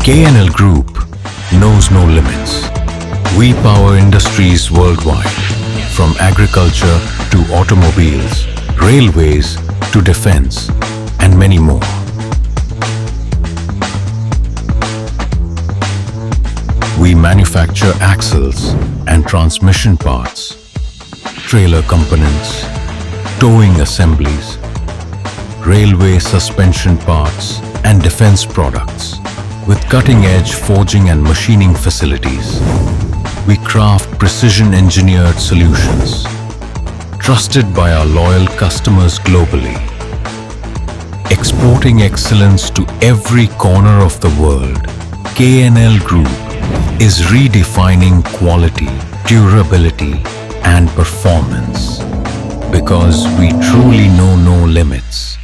KNL Group knows no limits. We power industries worldwide, from agriculture to automobiles, railways to defense, and many more. We manufacture axles and transmission parts, trailer components, towing assemblies, railway suspension parts, and defense products. With cutting-edge forging and machining facilities, we craft precision-engineered solutions, trusted by our loyal customers globally. Exporting excellence to every corner of the world, KNL Group is redefining quality, durability, and performance, because we truly know no limits.